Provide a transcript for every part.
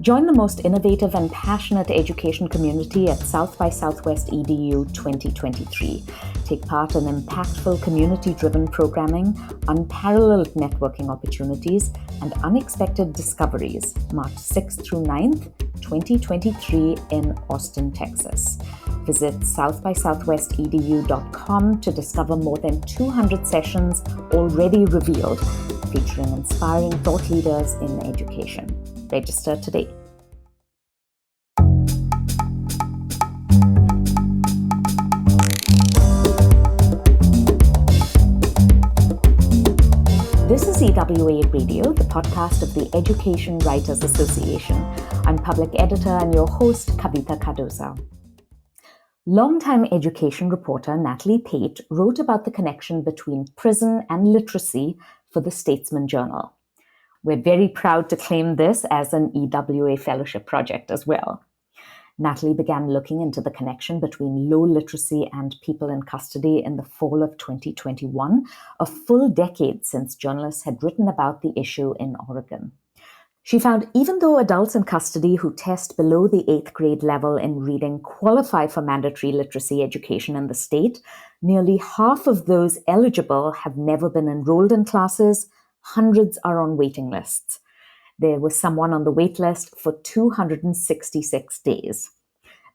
Join the most innovative and passionate education community at South by Southwest EDU 2023. Take part in impactful community-driven programming, unparalleled networking opportunities, and unexpected discoveries, March 6th through 9th, 2023 in Austin, Texas. Visit southbysouthwestedu.com to discover more than 200 sessions already revealed, featuring inspiring thought leaders in education. Register today. This is EWA Radio, the podcast of the Education Writers Association. I'm public editor and your host, Kavita Cardoza. Longtime education reporter Natalie Pate wrote about the connection between prison and literacy for the Statesman Journal. We're very proud to claim this as an EWA fellowship project as well. Natalie began looking into the connection between low literacy and people in custody in the fall of 2021, a full decade since journalists had written about the issue in Oregon. She found even though adults in custody who test below the 8th grade level in reading qualify for mandatory literacy education in the state, nearly half of those eligible have never been enrolled in classes. Hundreds are on waiting lists. There was someone on the wait list for 266 days.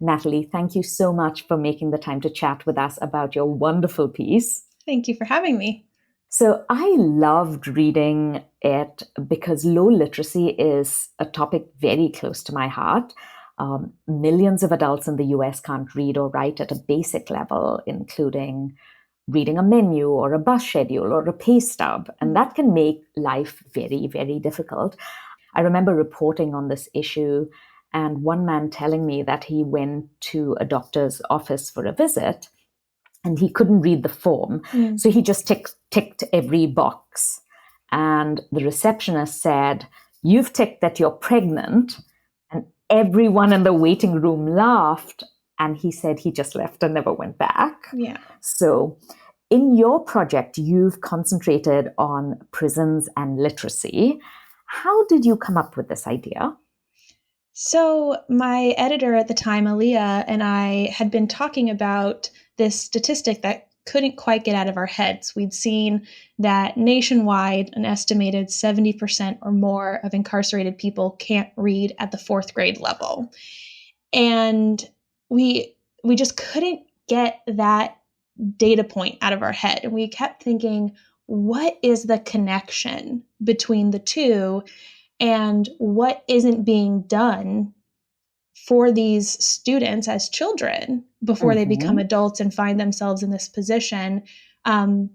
Natalie, thank you so much for making the time to chat with us about your wonderful piece. Thank you for having me. So I loved reading it because low literacy is a topic very close to my heart. Millions of adults in the US can't read or write at a basic level, including reading a menu or a bus schedule or a pay stub, and that can make life very, very difficult. I remember reporting on this issue and one man telling me that he went to a doctor's office for a visit and he couldn't read the form. So he just ticked every box. And the receptionist said, "You've ticked that you're pregnant." And everyone in the waiting room laughed. And he said he just left and never went back. Yeah. So in your project, you've concentrated on prisons and literacy. How did you come up with this idea? So my editor at the time, Aaliyah, and I had been talking about this statistic that couldn't quite get out of our heads. We'd seen that nationwide, an estimated 70% or more of incarcerated people can't read at the 4th grade level. And we just couldn't get that data point out of our head. And we kept thinking, what is the connection between the two and what isn't being done for these students as children before they become adults and find themselves in this position? And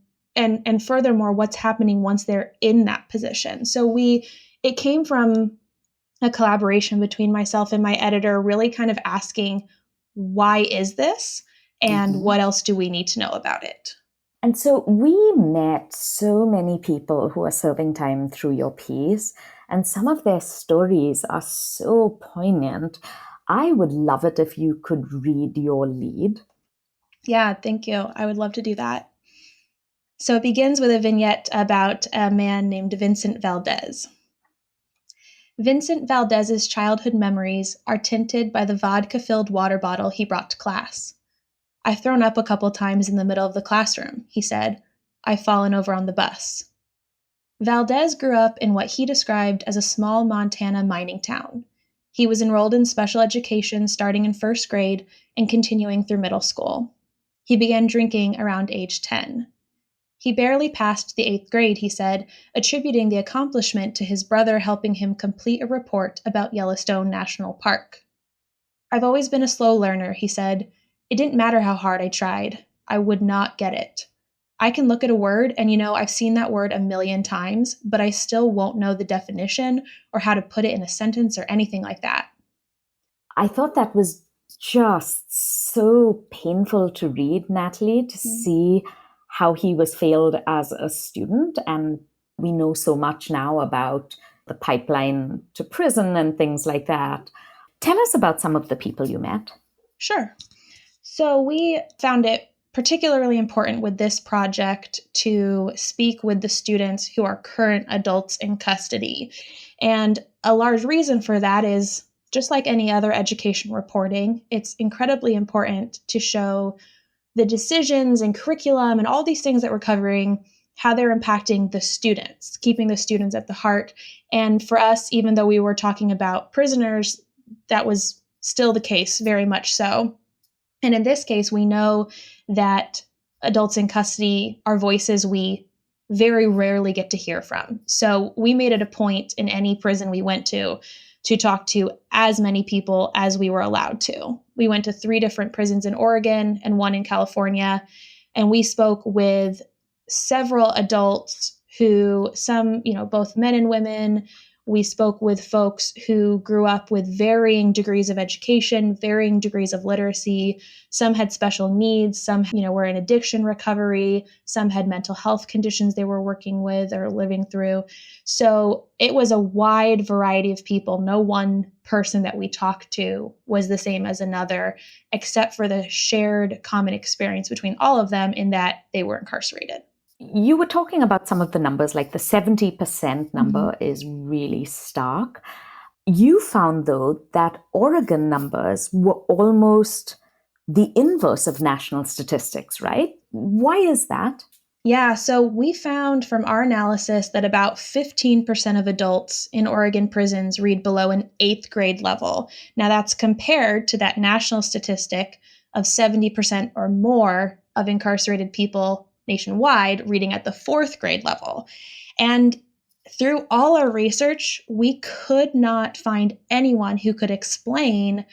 furthermore, what's happening once they're in that position? So it came from a collaboration between myself and my editor, really kind of asking, why is this? And what else do we need to know about it? And so we met so many people who are serving time through your piece, and some of their stories are so poignant. I would love it if you could read your lead. Yeah, thank you. I would love to do that. So it begins with a vignette about a man named Vincent Valdez. Vincent Valdez's childhood memories are tinted by the vodka-filled water bottle he brought to class. "I've thrown up a couple times in the middle of the classroom," he said. "I've fallen over on the bus." Valdez grew up in what he described as a small Montana mining town. He was enrolled in special education starting in 1st grade and continuing through middle school. He began drinking around age 10. He barely passed the 8th grade, he said, attributing the accomplishment to his brother helping him complete a report about Yellowstone National Park. "I've always been a slow learner," he said. "It didn't matter how hard I tried. I would not get it. I can look at a word and, I've seen that word a million times, but I still won't know the definition or how to put it in a sentence or anything like that." I thought that was just so painful to read, Natalie, to see how he was failed as a student. And we know so much now about the pipeline to prison and things like that. Tell us about some of the people you met. Sure. So we found it particularly important with this project to speak with the students who are current adults in custody. And a large reason for that is, just like any other education reporting, it's incredibly important to show the decisions and curriculum and all these things that we're covering, how they're impacting the students, keeping the students at the heart. And for us, even though we were talking about prisoners, that was still the case, very much so. And in this case, we know that adults in custody are voices we very rarely get to hear from. So we made it a point in any prison we went to talk to as many people as we were allowed to. We went to 3 different prisons in Oregon and 1 in California, and we spoke with several adults who, some, both men and women. We spoke with folks who grew up with varying degrees of education, varying degrees of literacy. Some had special needs. Some, were in addiction recovery. Some had mental health conditions they were working with or living through. So it was a wide variety of people. No one person that we talked to was the same as another, except for the shared common experience between all of them in that they were incarcerated. You were talking about some of the numbers, like the 70% number is really stark. You found, though, that Oregon numbers were almost the inverse of national statistics, right? Why is that? Yeah, so we found from our analysis that about 15% of adults in Oregon prisons read below an 8th grade level. Now, that's compared to that national statistic of 70% or more of incarcerated people nationwide reading at the 4th grade level. And through all our research, we could not find anyone who could explain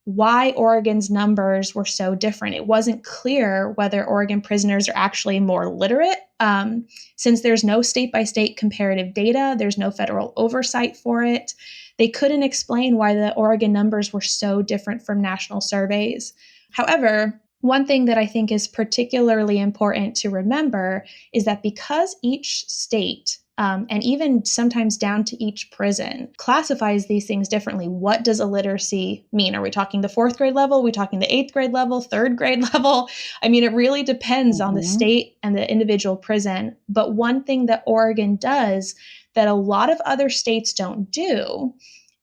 why Oregon's numbers were so different. It wasn't clear whether Oregon prisoners are actually more literate. Since there's no state-by-state comparative data, there's no federal oversight for it. They couldn't explain why the Oregon numbers were so different from national surveys. However, one thing that I think is particularly important to remember is that because each state, and even sometimes down to each prison, classifies these things differently. What does illiteracy mean? Are we talking the 4th grade level? Are we talking the 8th grade level, 3rd grade level? I mean, it really depends on the state and the individual prison. But one thing that Oregon does that a lot of other states don't do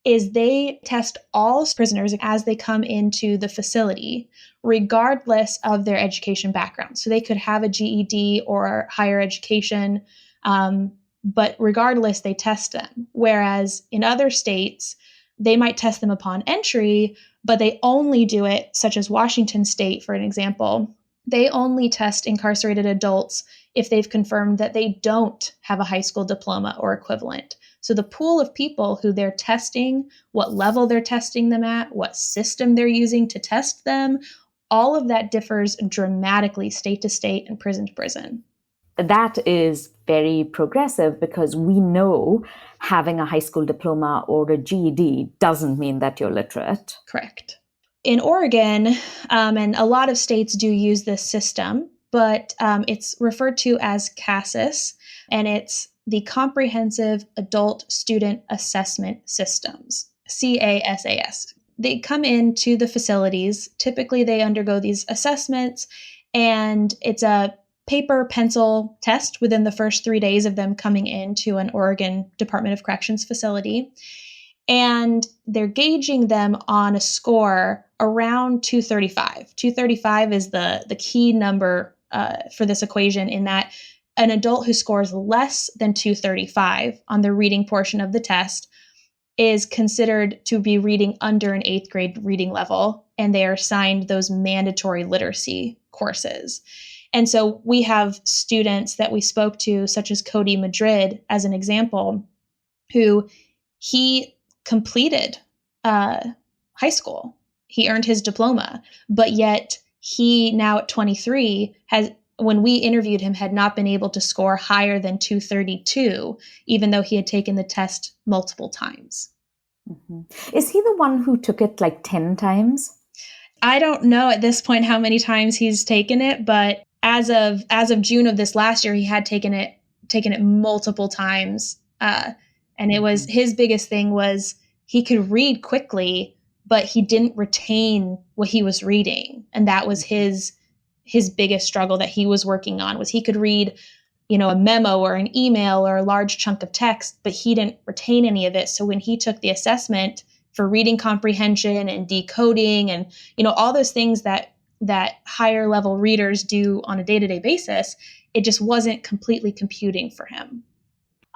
is they test all prisoners as they come into the facility, regardless of their education background. So they could have a GED or higher education, but regardless, they test them. Whereas in other states, they might test them upon entry, but they only do it, such as Washington State, for an example. They only test incarcerated adults if they've confirmed that they don't have a high school diploma or equivalent. So the pool of people who they're testing, what level they're testing them at, what system they're using to test them, all of that differs dramatically state to state and prison to prison. That is very progressive because we know having a high school diploma or a GED doesn't mean that you're literate. Correct. In Oregon, and a lot of states do use this system, but it's referred to as CASAS, and it's the Comprehensive Adult Student Assessment Systems, CASAS. They come into the facilities. Typically, they undergo these assessments, and it's a paper pencil test within the first 3 days of them coming into an Oregon Department of Corrections facility. And they're gauging them on a score around 235. 235 is the key number for this equation, in that an adult who scores less than 235 on the reading portion of the test is considered to be reading under an 8th grade reading level, and they are assigned those mandatory literacy courses. And so we have students that we spoke to, such as Cody Madrid, as an example, who he completed high school. He earned his diploma, but yet he now at 23 when we interviewed him, had not been able to score higher than 232, even though he had taken the test multiple times. Mm-hmm. Is he the one who took it like 10 times? I don't know at this point how many times he's taken it, but as of June of this last year, he had taken it multiple times. And it was, his biggest thing was he could read quickly, but he didn't retain what he was reading. And that was his biggest struggle that he was working on, was he could read a memo or an email or a large chunk of text, but he didn't retain any of it. So when he took the assessment for reading comprehension and decoding and, all those things that higher level readers do on a day-to-day basis, it just wasn't completely computing for him.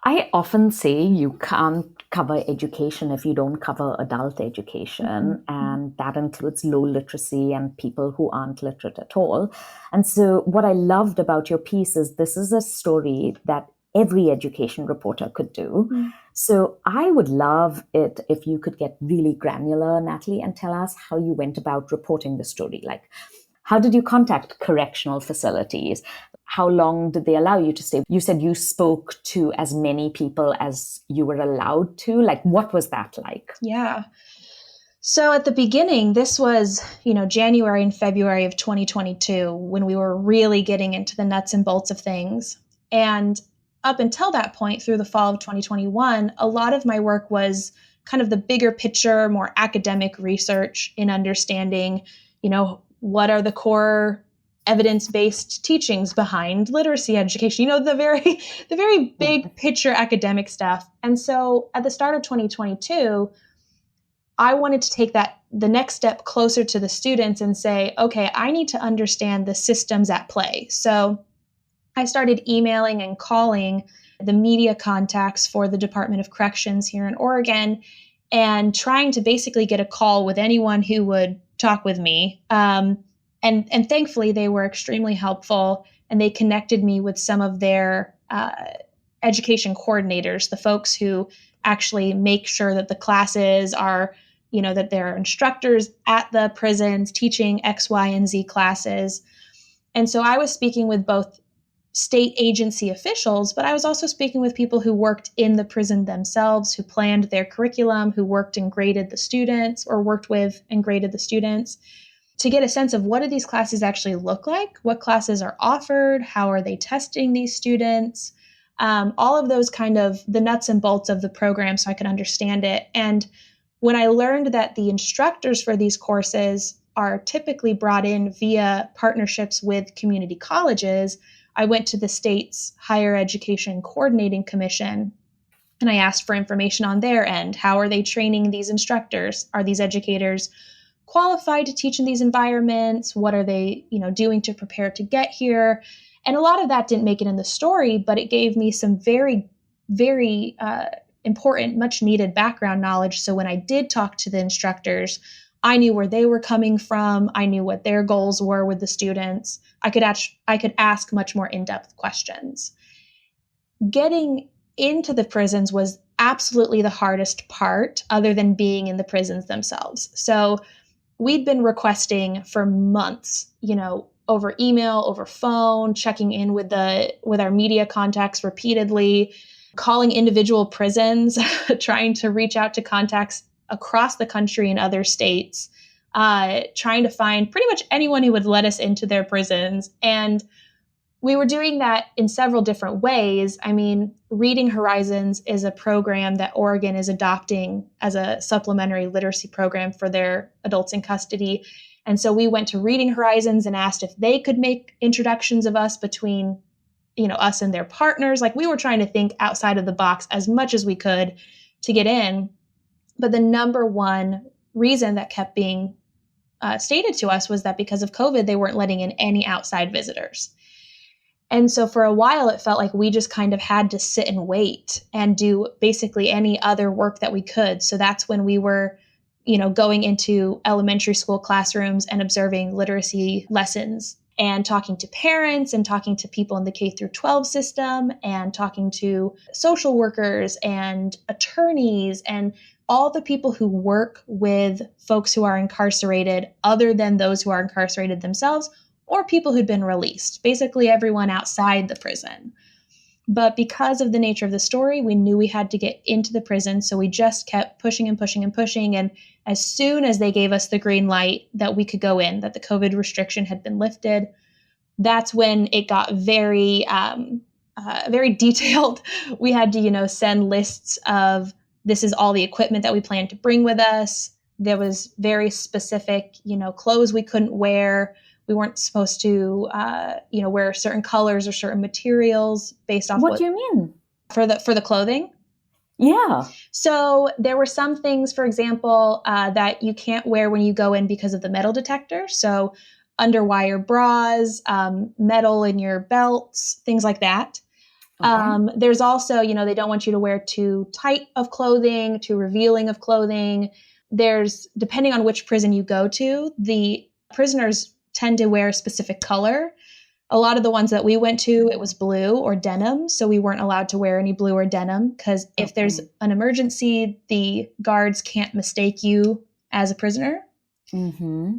I often say you can't cover education if you don't cover adult education, and that includes low literacy and people who aren't literate at all. And so what I loved about your piece is this is a story that every education reporter could do. So I would love it if you could get really granular, Natalie, and tell us how you went about reporting the story. Like, how did you contact correctional facilities? How long did they allow you to stay? You said you spoke to as many people as you were allowed to. Like, what was that like? Yeah. So at the beginning, this was, January and February of 2022, when we were really getting into the nuts and bolts of things. And up until that point, through the fall of 2021, a lot of my work was kind of the bigger picture, more academic research in understanding, what are the core evidence-based teachings behind literacy education, the very big picture academic stuff. And so at the start of 2022, I wanted to take the next step closer to the students and say, okay, I need to understand the systems at play. So I started emailing and calling the media contacts for the Department of Corrections here in Oregon and trying to basically get a call with anyone who would talk with me. And thankfully, they were extremely helpful, and they connected me with some of their education coordinators, the folks who actually make sure that the classes are, that there are instructors at the prisons teaching X, Y, and Z classes. And so I was speaking with both state agency officials, but I was also speaking with people who worked in the prison themselves, who planned their curriculum, who worked and graded the students, or worked with and graded the students, to get a sense of what do these classes actually look like, what classes are offered, how are they testing these students, all of those kind of the nuts and bolts of the program so I could understand it. And when I learned that the instructors for these courses are typically brought in via partnerships with community colleges, I went to the state's Higher Education Coordinating Commission and I asked for information on their end. How are they training these instructors? Are these educators qualified to teach in these environments? What are they, doing to prepare to get here? And a lot of that didn't make it in the story, but it gave me some very, very important, much needed background knowledge. So when I did talk to the instructors, I knew where they were coming from. I knew what their goals were with the students. I could ask much more in-depth questions. Getting into the prisons was absolutely the hardest part, other than being in the prisons themselves. So we'd been requesting for months, over email, over phone, checking in with our media contacts repeatedly, calling individual prisons, trying to reach out to contacts across the country and other states, trying to find pretty much anyone who would let us into their prisons. And we were doing that in several different ways. I mean, Reading Horizons is a program that Oregon is adopting as a supplementary literacy program for their adults in custody. And so we went to Reading Horizons and asked if they could make introductions of us between, us and their partners. Like, we were trying to think outside of the box as much as we could to get in. But the number one reason that kept being stated to us was that because of COVID, they weren't letting in any outside visitors. And so for a while, it felt like we just kind of had to sit and wait and do basically any other work that we could. So that's when we were, going into elementary school classrooms and observing literacy lessons and talking to parents and talking to people in the K through 12 system and talking to social workers and attorneys and all the people who work with folks who are incarcerated other than those who are incarcerated themselves, or people who'd been released, basically everyone outside the prison. But because of the nature of the story, we knew we had to get into the prison. So we just kept pushing and pushing and pushing. And as soon as they gave us the green light that we could go in, that the COVID restriction had been lifted, that's when it got very, very detailed. We had to, send lists of this is all the equipment that we plan to bring with us. There was very specific, clothes we couldn't wear. We weren't supposed to, wear certain colors or certain materials based off What do you mean? For the clothing. Yeah. So there were some things, for example, that you can't wear when you go in because of the metal detector. So underwire bras, metal in your belts, things like that. Okay. There's also, they don't want you to wear too tight of clothing, too revealing of clothing. There's, depending on which prison you go to, the prisoners tend to wear a specific color. A lot of the ones that we went to, it was blue or denim. So we weren't allowed to wear any blue or denim because if there's an emergency, the guards can't mistake you as a prisoner. Mm-hmm.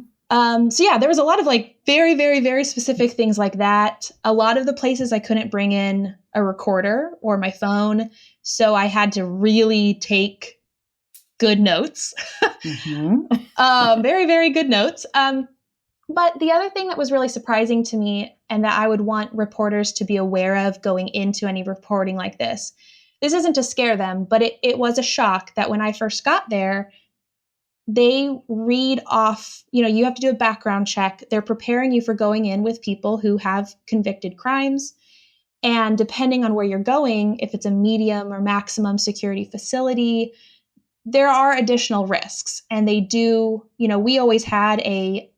So yeah, there was a lot of like very, very, very specific things like that. A lot of the places I couldn't bring in a recorder or my phone. So I had to really take good notes. Very, very good notes. But the other thing that was really surprising to me and that I would want reporters to be aware of going into any reporting like this isn't to scare them, but it was a shock that when I first got there, they read off, you have to do a background check. They're preparing you for going in with people who have convicted crimes. And depending on where you're going, if it's a medium or maximum security facility, there are additional risks. And they do, we always had a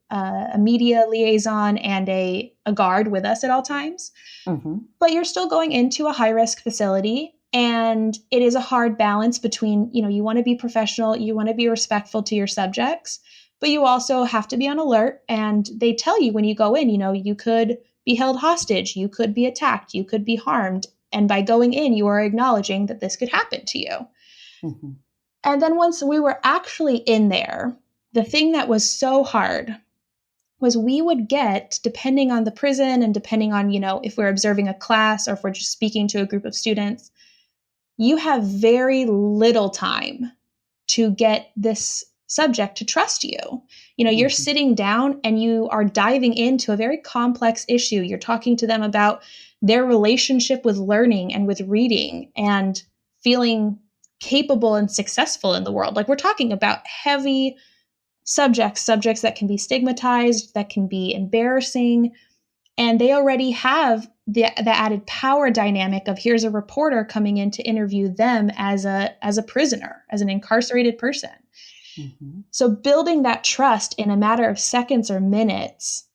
media liaison and a guard with us at all times. Mm-hmm. But you're still going into a high risk facility. And it is a hard balance between, you want to be professional, you want to be respectful to your subjects, but you also have to be on alert. And they tell you when you go in, you could be held hostage, you could be attacked, you could be harmed. And by going in, you are acknowledging that this could happen to you. Mm-hmm. And then once we were actually in there, the thing that was so hard was we would get, depending on the prison and depending on, if we're observing a class or if we're just speaking to a group of students, you have very little time to get this subject to trust you. You're sitting down and you are diving into a very complex issue. You're talking to them about their relationship with learning and with reading and feeling capable and successful in the world. Like, we're talking about heavy subjects that can be stigmatized, that can be embarrassing. And they already have the added power dynamic of here's a reporter coming in to interview them as a prisoner, as an incarcerated person. Mm-hmm. So building that trust in a matter of seconds or minutes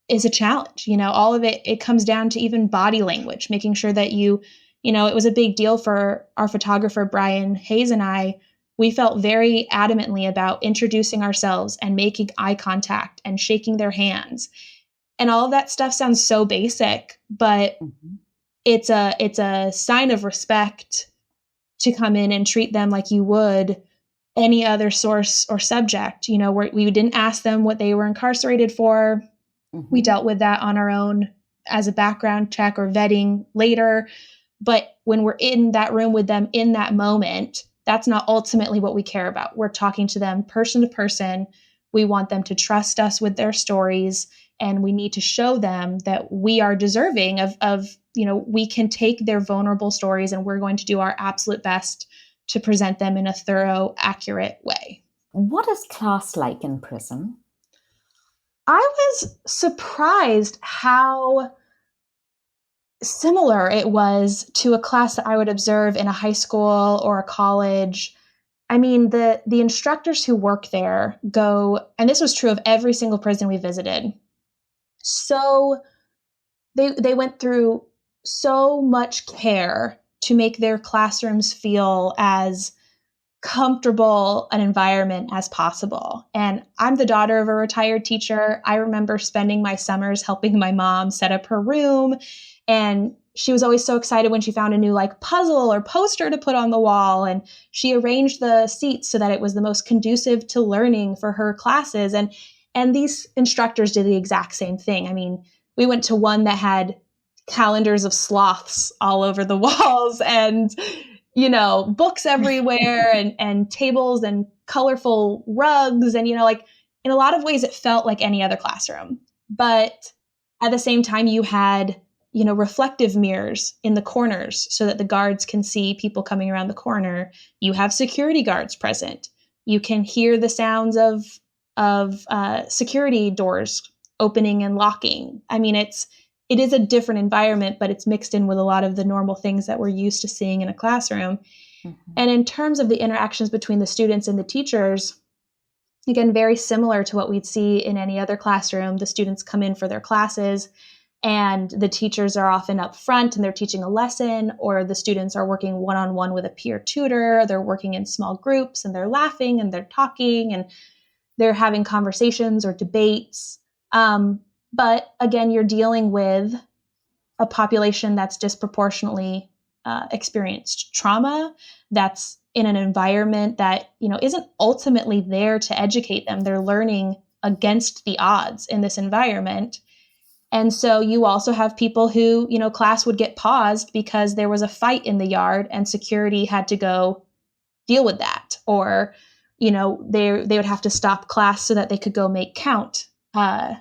is a challenge. All of it comes down to even body language, making sure that it was a big deal for our photographer, Brian Hayes, and I. We felt very adamantly about introducing ourselves and making eye contact and shaking their hands. And all of that stuff sounds so basic, but it's a sign of respect to come in and treat them like you would any other source or subject. We didn't ask them what they were incarcerated for. Mm-hmm. We dealt with that on our own as a background check or vetting later. But when we're in that room with them in that moment, that's not ultimately what we care about. We're talking to them person to person. We want them to trust us with their stories. And we need to show them that we are deserving of we can take their vulnerable stories and we're going to do our absolute best to present them in a thorough, accurate way. What is class like in prison? I was surprised how similar it was to a class that I would observe in a high school or a college. I mean, the instructors who work there go, and this was true of every single prison we visited. So they went through so much care to make their classrooms feel as comfortable an environment as possible. And I'm the daughter of a retired teacher. I remember spending my summers helping my mom set up her room. And she was always so excited when she found a new puzzle or poster to put on the wall. And she arranged the seats so that it was the most conducive to learning for her classes. And these instructors did the exact same thing. I mean, we went to one that had calendars of sloths all over the walls and books everywhere and tables and colorful rugs. And, in a lot of ways, it felt like any other classroom. But at the same time, you had, reflective mirrors in the corners so that the guards can see people coming around the corner. You have security guards present. You can hear the sounds of security doors opening and locking. I mean, it is a different environment, but it's mixed in with a lot of the normal things that we're used to seeing in a classroom. Mm-hmm. And in terms of the interactions between the students and the teachers, again, very similar to what we'd see in any other classroom. The students come in for their classes, and the teachers are often up front and they're teaching a lesson, or the students are working one-on-one with a peer tutor. They're working in small groups and they're laughing and they're talking and they're having conversations or debates. But again, you're dealing with a population that's disproportionately experienced trauma, that's in an environment that, isn't ultimately there to educate them. They're learning against the odds in this environment. And so you also have people who, class would get paused because there was a fight in the yard and security had to go deal with that. Or, they would have to stop class so that they could go make count,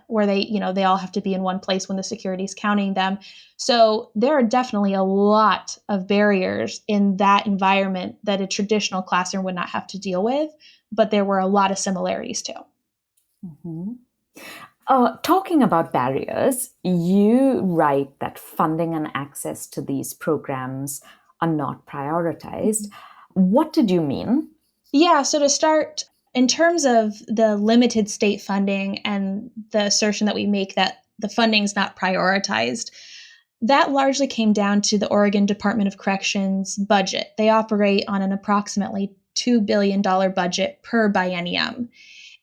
where they all have to be in one place when the security is counting them. So there are definitely a lot of barriers in that environment that a traditional classroom would not have to deal with, but there were a lot of similarities too. Mm-hmm. Talking about barriers, you write that funding and access to these programs are not prioritized. What did you mean? Yeah, so to start, in terms of the limited state funding and the assertion that we make that the funding is not prioritized, that largely came down to the Oregon Department of Corrections budget. They operate on an approximately $2 billion budget per biennium.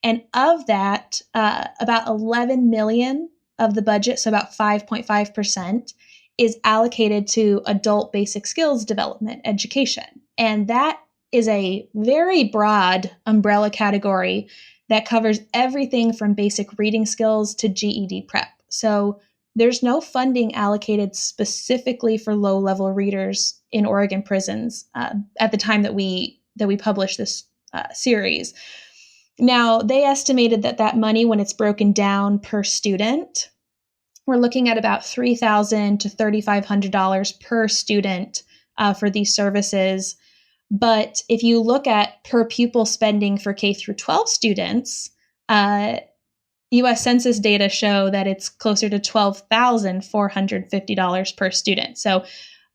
And of that, about 11 million of the budget, so about 5.5%, is allocated to adult basic skills development education. And that is a very broad umbrella category that covers everything from basic reading skills to GED prep. So there's no funding allocated specifically for low-level readers in Oregon prisons at the time that we published this series. Now, they estimated that money, when it's broken down per student, we're looking at about $3,000 to $3,500 per student for these services. But if you look at per pupil spending for K through 12 students, U.S. Census data show that it's closer to $12,450 per student. So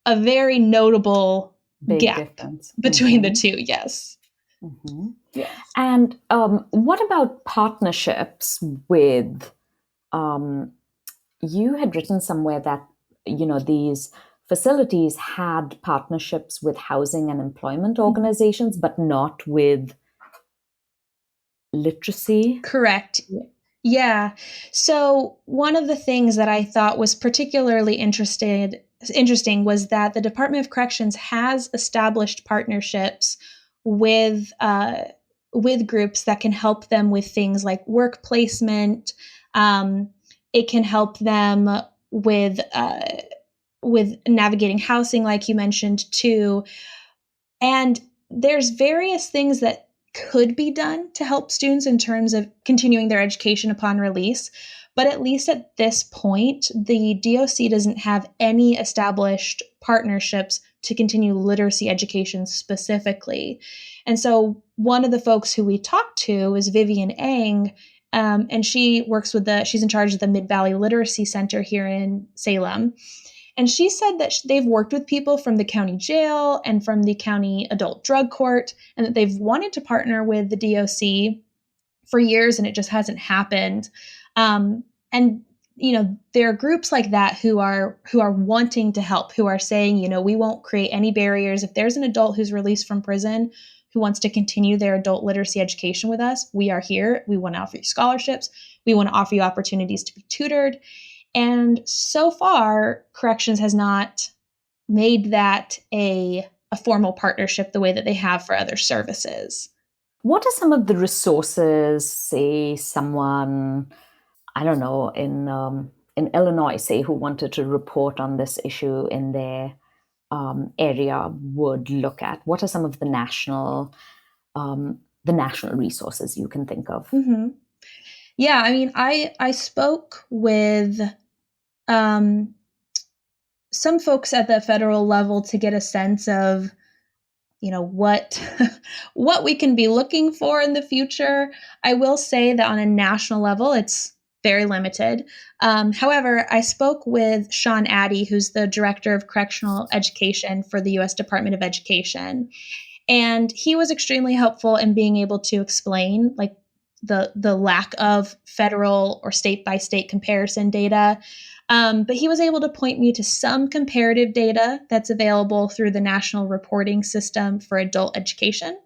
a very notable big gap difference between the two, yes. Mm-hmm. Yes. And what about partnerships with, you had written somewhere that, these facilities had partnerships with housing and employment organizations, but not with literacy? Correct. Yeah. So one of the things that I thought was particularly interesting was that the Department of Corrections has established partnerships with groups that can help them with things like work placement. It can help them with navigating housing, like you mentioned too. And there's various things that could be done to help students in terms of continuing their education upon release. But at least at this point, the DOC doesn't have any established partnerships to continue literacy education specifically. And so one of the folks who we talked to is Vivian Ang, and she works with she's in charge of the Mid-Valley Literacy Center here in Salem. And she said that they've worked with people from the county jail and from the county adult drug court, and that they've wanted to partner with the DOC for years, and it just hasn't happened. And there are groups like that who are wanting to help, who are saying, we won't create any barriers. If there's an adult who's released from prison who wants to continue their adult literacy education with us, we are here. We want to offer you scholarships. We want to offer you opportunities to be tutored. And so far, Corrections has not made that a formal partnership the way that they have for other services. What are some of the resources, say someone, I don't know, in Illinois, say, who wanted to report on this issue in their area would look at? What are some of the national resources you can think of? Mm-hmm. Yeah, I mean, I spoke with some folks at the federal level to get a sense of, what we can be looking for in the future. I will say that on a national level, it's very limited. However, I spoke with Sean Addy, who's the director of correctional education for the U.S. Department of Education. And he was extremely helpful in being able to explain like the lack of federal or state by state comparison data. But he was able to point me to some comparative data that's available through the National Reporting System for Adult Education.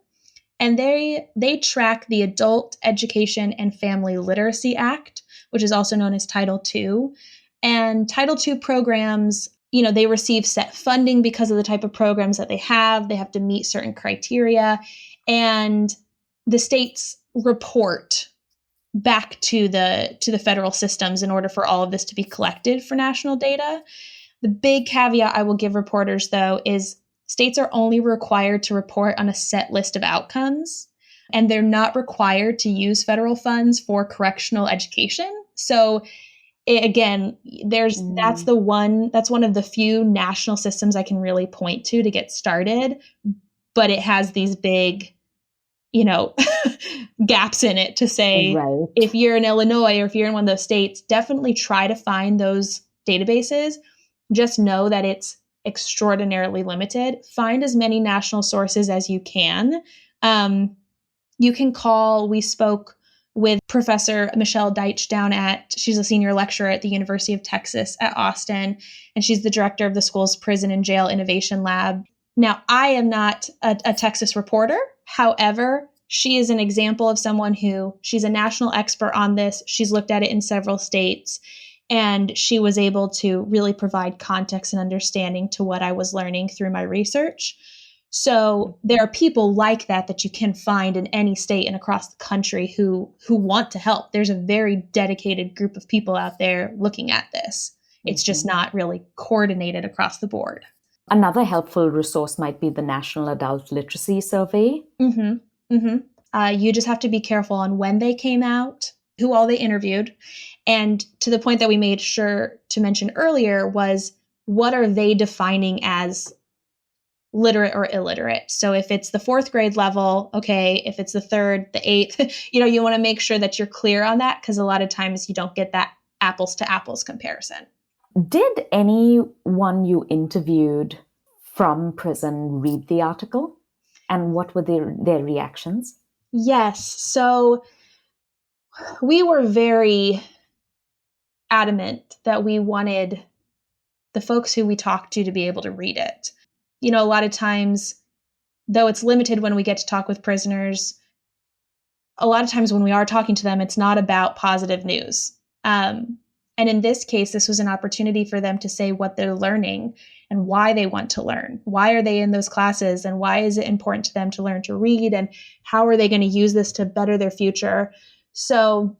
And they track the Adult Education and Family Literacy Act, which is also known as Title II. And Title II programs, they receive set funding because of the type of programs that they have. They have to meet certain criteria. And the states report back to the federal systems in order for all of this to be collected for national data. The big caveat I will give reporters, though, is states are only required to report on a set list of outcomes, and they're not required to use federal funds for correctional education. So again, that's one of the few national systems I can really point to get started, but it has these big, gaps in it to say, right. If you're in Illinois or if you're in one of those states, definitely try to find those databases. Just know that it's extraordinarily limited. Find as many national sources as you can. You can call, we spoke with Professor Michelle Deitch she's a senior lecturer at the University of Texas at Austin, and she's the director of the school's Prison and Jail Innovation Lab. Now, I am not a Texas reporter. However, she is an example of someone she's a national expert on this. She's looked at it in several states, and she was able to really provide context and understanding to what I was learning through my research. So there are people like that you can find in any state and across the country who want to help. There's a very dedicated group of people out there looking at this. It's just not really coordinated across the board. Another helpful resource might be the National Adult Literacy Survey. You just have to be careful on when they came out, who all they interviewed. And to the point that we made sure to mention earlier was, what are they defining as literate or illiterate? So if it's the 4th grade level, okay. If it's the 3rd, the 8th, you want to make sure that you're clear on that, because a lot of times you don't get that apples to apples comparison. Did anyone you interviewed from prison read the article? And what were their reactions? Yes. So we were very adamant that we wanted the folks who we talked to be able to read it. A lot of times, though it's limited when we get to talk with prisoners, a lot of times when we are talking to them, it's not about positive news. And in this case, this was an opportunity for them to say what they're learning and why they want to learn. Why are they in those classes? And why is it important to them to learn to read? And how are they going to use this to better their future? So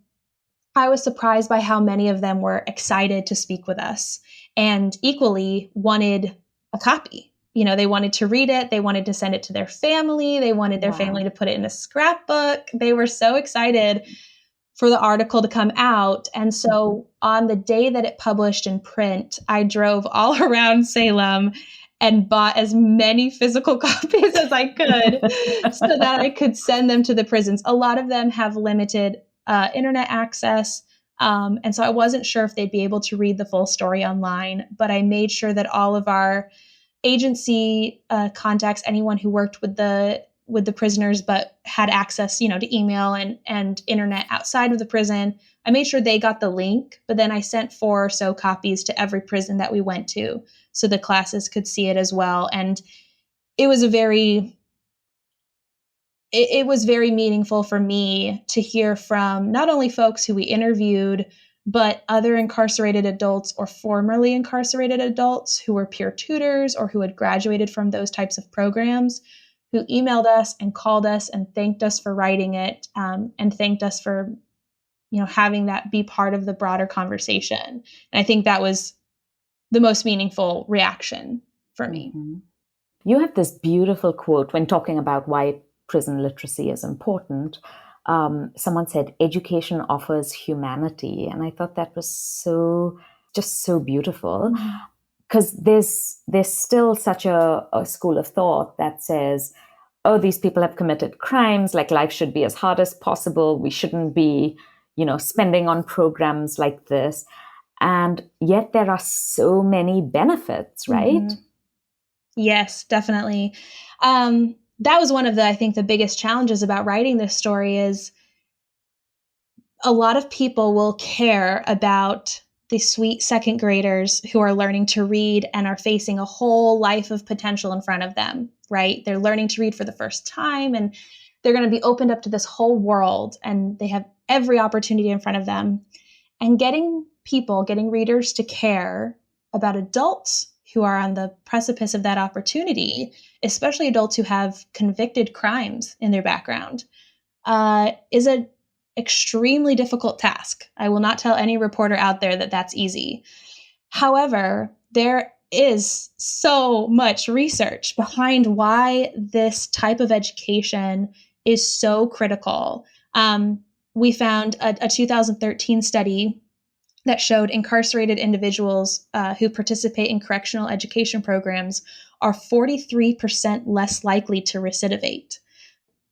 I was surprised by how many of them were excited to speak with us and equally wanted a copy. They wanted to read it. They wanted to send it to their family. They wanted their family to put it in a scrapbook. They were so excited for the article to come out. And so on the day that it published in print, I drove all around Salem and bought as many physical copies as I could so that I could send them to the prisons. A lot of them have limited internet access. And so I wasn't sure if they'd be able to read the full story online, but I made sure that all of our agency contacts, anyone who worked with the prisoners but had access, to email and internet outside of the prison, I made sure they got the link, but then I sent 4 or so copies to every prison that we went to so the classes could see it as well. And it was very meaningful for me to hear from not only folks who we interviewed, but other incarcerated adults or formerly incarcerated adults who were peer tutors or who had graduated from those types of programs, who emailed us and called us and thanked us for writing it, and thanked us for, having that be part of the broader conversation. And I think that was the most meaningful reaction for me. You have this beautiful quote when talking about why prison literacy is important. Someone said, education offers humanity. And I thought that was so beautiful, because there's still such a school of thought that says, oh, these people have committed crimes, like life should be as hard as possible. We shouldn't be, spending on programs like this. And yet there are so many benefits, right? Mm-hmm. Yes, definitely. That was one of I think the biggest challenges about writing this story is a lot of people will care about the sweet second graders who are learning to read and are facing a whole life of potential in front of them, right? They're learning to read for the first time and they're going to be opened up to this whole world and they have every opportunity in front of them. And getting readers to care about adults who are on the precipice of that opportunity, especially adults who have convicted crimes in their background, is an extremely difficult task. I will not tell any reporter out there that that's easy. However, there is so much research behind why this type of education is so critical. We found a 2013 study that showed incarcerated individuals who participate in correctional education programs are 43% less likely to recidivate.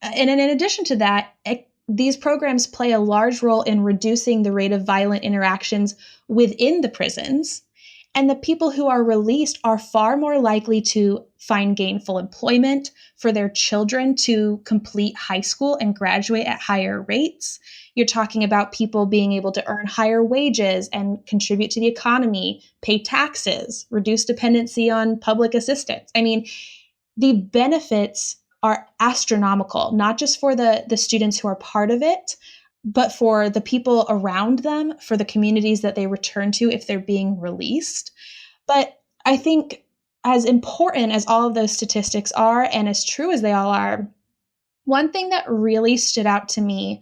And in addition to that, these programs play a large role in reducing the rate of violent interactions within the prisons. And the people who are released are far more likely to find gainful employment, for their children to complete high school and graduate at higher rates. You're talking about people being able to earn higher wages and contribute to the economy, pay taxes, reduce dependency on public assistance. I mean, the benefits are astronomical, not just for the students who are part of it, but for the people around them, for the communities that they return to if they're being released. But I think as important as all of those statistics are, and as true as they all are, one thing that really stood out to me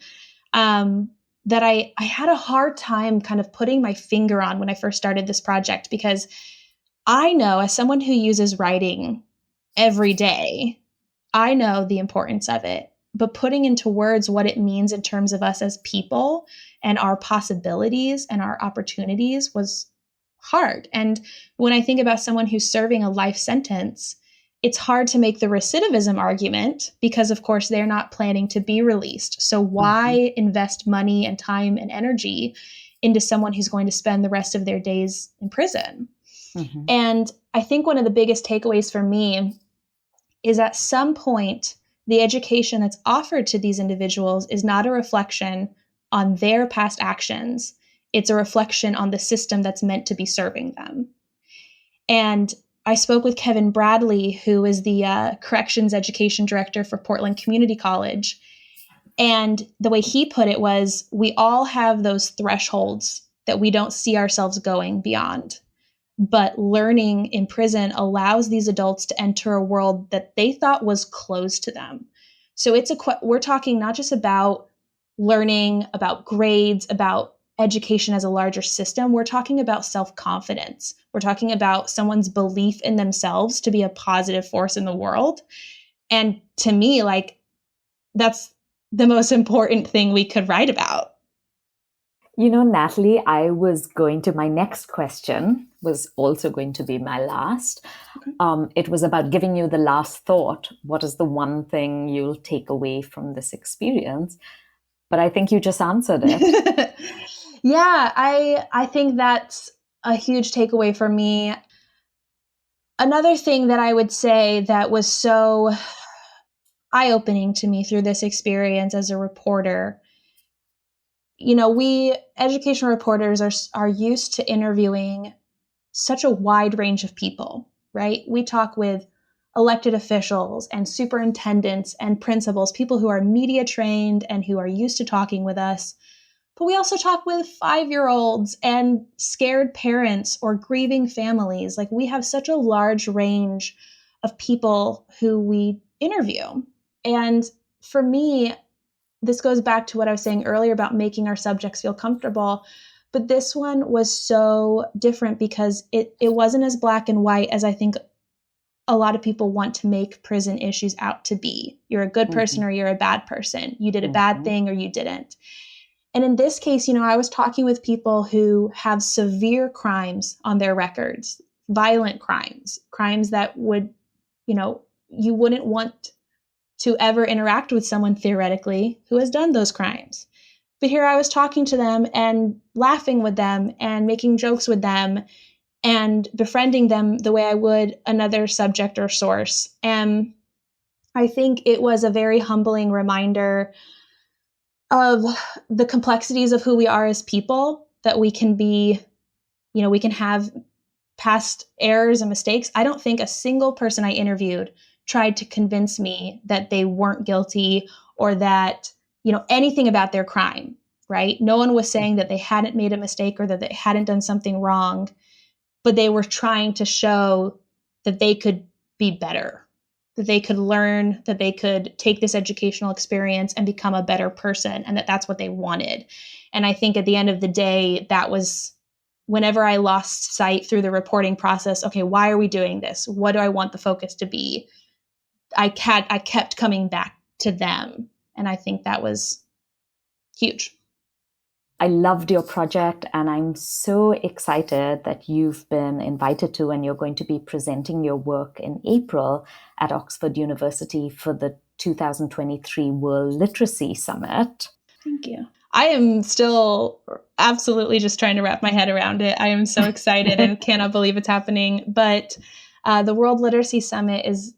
that I had a hard time kind of putting my finger on when I first started this project, because I know, as someone who uses writing every day, I know the importance of it. But putting into words what it means in terms of us as people and our possibilities and our opportunities was hard. And when I think about someone who's serving a life sentence, it's hard to make the recidivism argument because, of course, they're not planning to be released. So why invest money and time and energy into someone who's going to spend the rest of their days in prison? Mm-hmm. And I think one of the biggest takeaways for me is at some point, the education that's offered to these individuals is not a reflection on their past actions. It's a reflection on the system that's meant to be serving them. And I spoke with Kevin Bradley, who is the corrections education director for Portland Community College. And the way he put it was, we all have those thresholds that we don't see ourselves going beyond. But learning in prison allows these adults to enter a world that they thought was closed to them. So we're talking not just about learning, about grades, about education as a larger system. We're talking about self-confidence. We're talking about someone's belief in themselves to be a positive force in the world. And to me, that's the most important thing we could write about. Natalie, my next question was also going to be my last. It was about giving you the last thought. What is the one thing you'll take away from this experience? But I think you just answered it. Yeah, I think that's a huge takeaway for me. Another thing that I would say that was so eye-opening to me through this experience as a reporter, we education reporters are used to interviewing such a wide range of people, right? We talk with elected officials and superintendents and principals, people who are media trained and who are used to talking with us. But we also talk with 5-year-olds and scared parents or grieving families. We have such a large range of people who we interview. And for me, this goes back to what I was saying earlier about making our subjects feel comfortable. But this one was so different because it wasn't as black and white as I think a lot of people want to make prison issues out to be. You're a good person or you're a bad person. You did a bad thing or you didn't. And in this case, I was talking with people who have severe crimes on their records, violent crimes that would, you wouldn't want to ever interact with someone theoretically who has done those crimes. But here I was talking to them and laughing with them and making jokes with them and befriending them the way I would another subject or source. And I think it was a very humbling reminder of the complexities of who we are as people, that we can be, we can have past errors and mistakes. I don't think a single person I interviewed tried to convince me that they weren't guilty or that, anything about their crime, right? No one was saying that they hadn't made a mistake or that they hadn't done something wrong, but they were trying to show that they could be better, that they could learn, that they could take this educational experience and become a better person, and that that's what they wanted. And I think at the end of the day, that was whenever I lost sight through the reporting process. Okay, why are we doing this? What do I want the focus to be? I kept coming back to them. And I think that was huge. I loved your project, and I'm so excited that you've been invited to and you're going to be presenting your work in April at Oxford University for the 2023 World Literacy Summit. Thank you. I am still absolutely just trying to wrap my head around it. I am so excited and cannot believe it's happening. But the World Literacy Summit is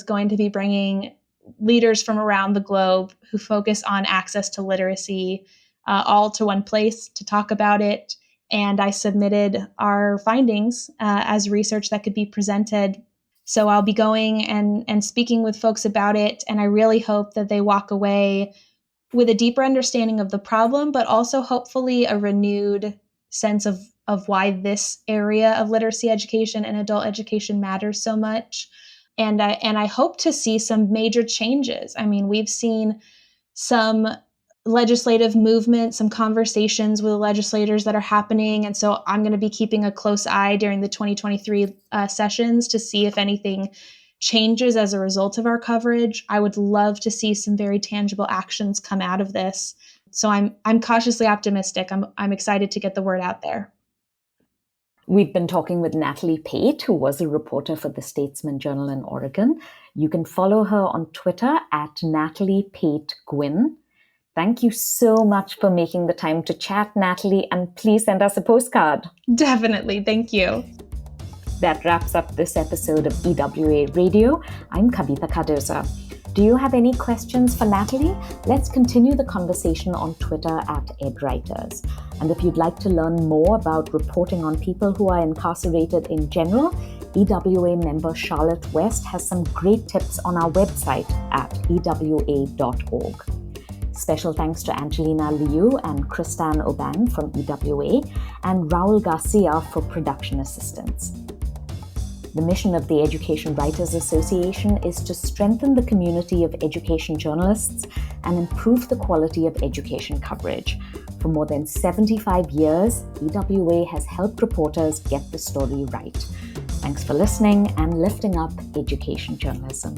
going to be bringing leaders from around the globe who focus on access to literacy all to one place to talk about it. And I submitted our findings as research that could be presented. So I'll be going and speaking with folks about it. And I really hope that they walk away with a deeper understanding of the problem, but also hopefully a renewed sense of why this area of literacy education and adult education matters so much. And I hope to see some major changes. I mean, we've seen some legislative movement, some conversations with legislators that are happening. And so I'm going to be keeping a close eye during the 2023 sessions to see if anything changes as a result of our coverage. I would love to see some very tangible actions come out of this. So I'm cautiously optimistic. I'm excited to get the word out there. We've been talking with Natalie Pate, who was a reporter for the Statesman Journal in Oregon. You can follow her on Twitter at Natalie Pate Gwynn. Thank you so much for making the time to chat, Natalie, and please send us a postcard. Definitely. Thank you. That wraps up this episode of EWA Radio. I'm Kavitha Cardoza. Do you have any questions for Natalie? Let's continue the conversation on Twitter at EdWriters. And if you'd like to learn more about reporting on people who are incarcerated in general, EWA member Charlotte West has some great tips on our website at ewa.org. Special thanks to Angelina Liu and Kristan Oban from EWA and Raul Garcia for production assistance. The mission of the Education Writers Association is to strengthen the community of education journalists and improve the quality of education coverage. For more than 75 years, EWA has helped reporters get the story right. Thanks for listening and lifting up education journalism.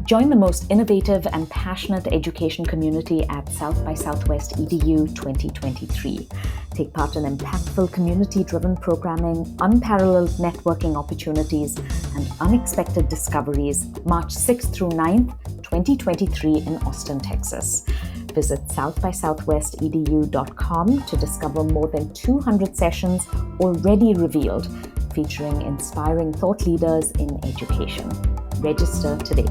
Join the most innovative and passionate education community at South by Southwest EDU 2023. Take part in impactful community-driven programming, unparalleled networking opportunities, and unexpected discoveries March 6th through 9th, 2023 in Austin, Texas. Visit southbysouthwestedu.com to discover more than 200 sessions already revealed, featuring inspiring thought leaders in education. Register today.